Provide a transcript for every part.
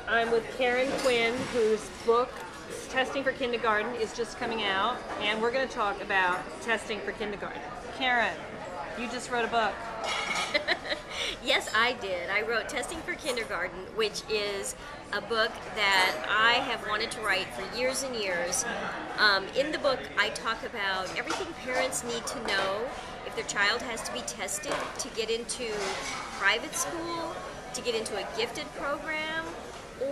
I'm with Karen Quinn, whose book, Testing for Kindergarten, is just coming out, and we're going to talk about testing for kindergarten. Karen, you just wrote a book. Yes, I did. I wrote Testing for Kindergarten, which is a book that I have wanted to write for years and years. In the book, I talk about everything parents need to know if their child has to be tested to get into private school, to get into a gifted program,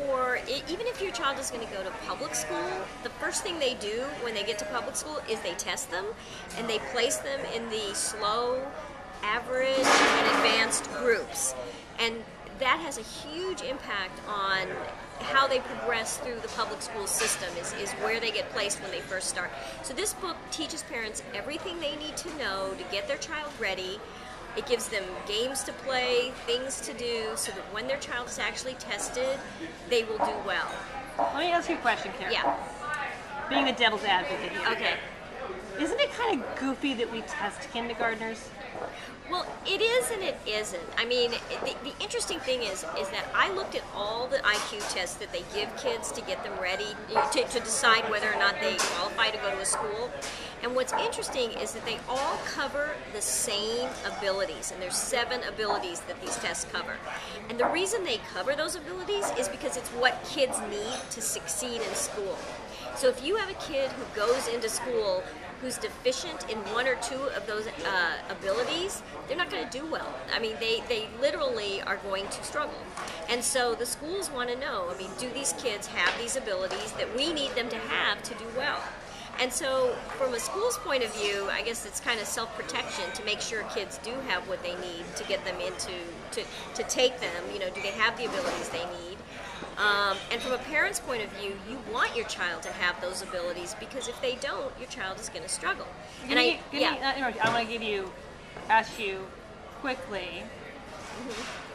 or even if your child is going to go to public school, the first thing they do when they get to public school is they test them, and they place them in the slow, average, and advanced groups. And that has a huge impact on how they progress through the public school system, is where they get placed when they first start. So this book teaches parents everything they need to know to get their child ready. It gives them games to play, things to do, so that when their child is actually tested, they will do well. Let me ask you a question, Karen. Yeah. Being the devil's advocate here. Okay. Isn't it kind of goofy that we test kindergartners? Well, it is and it isn't. I mean, the interesting thing is that I looked at all the IQ tests that they give kids to get them ready to decide whether or not they qualify to go to a school. And what's interesting is that they all cover the same abilities, and there's 7 abilities that these tests cover. And the reason they cover those abilities is because it's what kids need to succeed in school. So if you have a kid who goes into school who's deficient in 1 or 2 of those abilities, they're not going to do well. I mean, they literally are going to struggle. And so the schools want to know, I mean, do these kids have these abilities that we need them to have to do well? And so from a school's point of view, I guess it's kind of self-protection to make sure kids do have what they need to get them into, to take them, you know, do they have the abilities they need? And from a parent's point of view, you want your child to have those abilities, because if they don't, your child is going to struggle. I want to ask you quickly,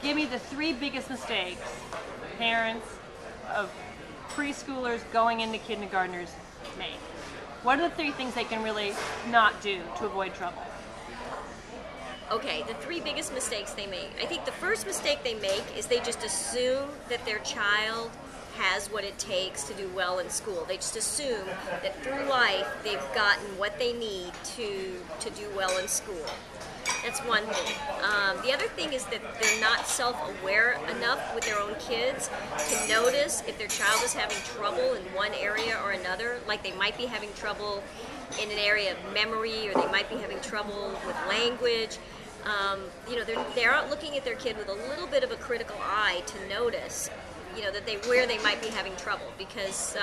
give me the 3 biggest mistakes parents of preschoolers going into kindergartners make. What are the 3 things they can really not do to avoid trouble? Okay, the 3 biggest mistakes they make. I think the first mistake they make is they just assume that their child has what it takes to do well in school. They just assume that through life they've gotten what they need to do well in school. That's one thing. The other thing is that they're not self-aware enough with their own kids to notice if their child is having trouble in one area or another, like they might be having trouble in an area of memory, or they might be having trouble with language. You know, they aren't looking at their kid with a little bit of a critical eye to notice, you know, that where they might be having trouble. Because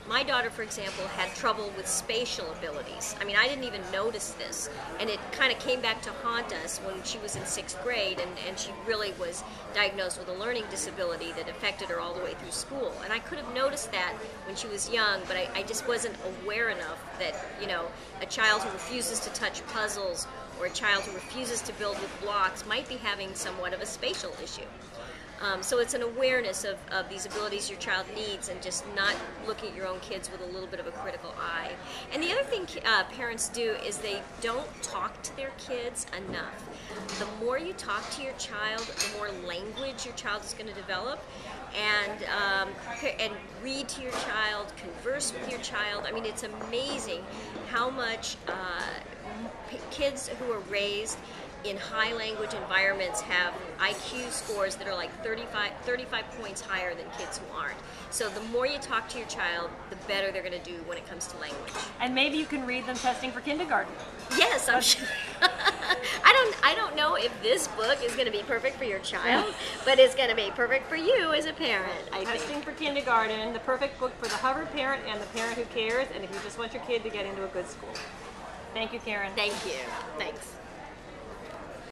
my daughter, for example, had trouble with spatial abilities. I mean, I didn't even notice this, and it kind of came back to haunt us when she was in 6th grade, and she really was diagnosed with a learning disability that affected her all the way through school. And I could have noticed that when she was young, but I just wasn't aware enough that, you know, a child who refuses to touch puzzles or a child who refuses to build with blocks might be having somewhat of a spatial issue. So it's an awareness of these abilities your child needs, and just not looking at your own kids with a little bit of a critical eye. And the other thing parents do is they don't talk to their kids enough. The more you talk to your child, the more language your child is going to develop, and read to your child, converse with your child. I mean, it's amazing how much kids who are raised in high language environments have IQ scores that are like 35 points higher than kids who aren't. So the more you talk to your child, the better they're going to do when it comes to language. And maybe you can read them Testing for Kindergarten. Yes, I'm sure. I don't know if this book is going to be perfect for your child, but it's going to be perfect for you as a parent, I think. Testing for Kindergarten, the perfect book for the hover parent and the parent who cares, and if you just want your kid to get into a good school. Thank you, Karen. Thank you. Thanks.